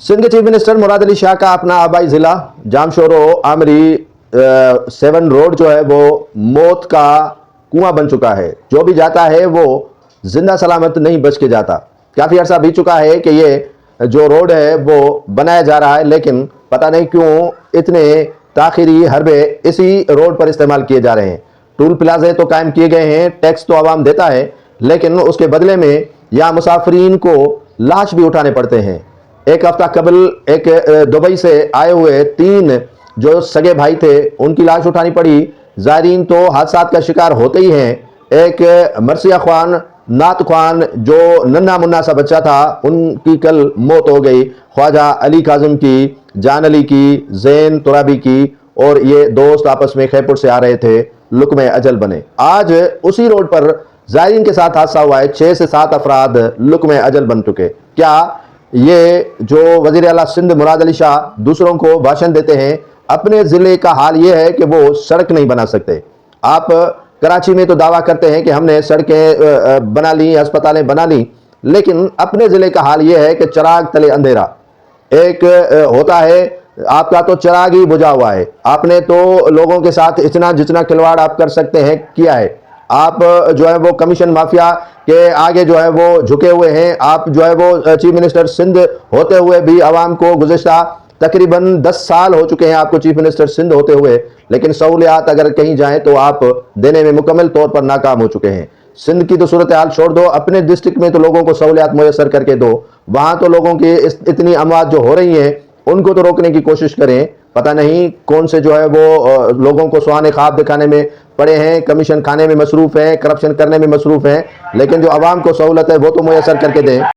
सिंध के chief minister Murad Ali Shah का अपना आबाई ज़िला जामशोरो आमरी 7 रोड जो है वो मौत का कुआं बन चुका है। जो भी जाता है वो जिंदा सलामत नहीं बच के जाता। काफ़ी अर्सा बीत चुका है कि ये जो रोड है वो बनाया जा रहा है, लेकिन पता नहीं क्यों इतने ताखिरी हरबे इसी रोड पर इस्तेमाल किए जा रहे हैं। टूल प्लाजे तो कायम किए गए हैं, टैक्स तो आवाम देता है, लेकिन उसके बदले में यहाँ मुसाफरीन को लाश भी उठाने पड़ते हैं। एक हफ्ता कबल एक दुबई से आए हुए 3 जो सगे भाई थे, उनकी लाश उठानी पड़ी। ज़ायरीन तो हादसात का शिकार होते ही हैं। एक मरसिया खान, नात खान जो नन्ना मुन्ना सा बच्चा था, उनकी कल मौत हो गई। ख्वाजा अली काजिम की, जान अली की, ज़ैन तुराबी की, और ये दोस्त आपस में खैपुर से आ रहे थे, लुक्मे अजल बने। आज उसी रोड पर ज़ायरीन के साथ हादसा हुआ है। 6 से 7 अफराद लुक्मे अजल बन चुके। क्या ये जो वज़ीर आला सिंध मुराद अली शाह दूसरों को भाषण देते हैं, अपने ज़िले का हाल ये है कि वो सड़क नहीं बना सकते। आप कराची में तो दावा करते हैं कि हमने सड़कें बना ली, अस्पतालें बना ली, लेकिन अपने ज़िले का हाल ये है कि चिराग तले अंधेरा। एक होता है आपका तो चिराग ही बुझा हुआ है। आपने तो लोगों के साथ इतना जितना खिलवाड़ आप कर सकते हैं किया है। आप जो है वो कमीशन माफिया के आगे जो है वो झुके हुए हैं। आप जो है वो चीफ मिनिस्टर सिंध होते हुए भी आवाम को गुज़िश्ता तकरीबन 10 साल हो चुके हैं आपको चीफ मिनिस्टर सिंध होते हुए, लेकिन सहूलियात अगर कहीं जाएं तो आप देने में मुकम्मल तौर पर नाकाम हो चुके हैं। सिंध की तो सूरत हाल छोड़ दो, अपने डिस्ट्रिक्ट में तो लोगों को सहूलियात मुयसर करके दो। वहाँ तो लोगों की इतनी अमवात जो हो रही हैं, उनको तो रोकने की कोशिश करें। पता नहीं कौन से जो है वो लोगों को सुहाने ख्वाब दिखाने में पड़े हैं, कमीशन खाने में मसरूफ़ हैं, करप्शन करने में मसरूफ़ हैं, लेकिन जो आवाम को सहूलत है वो तो मुयसर करके दें।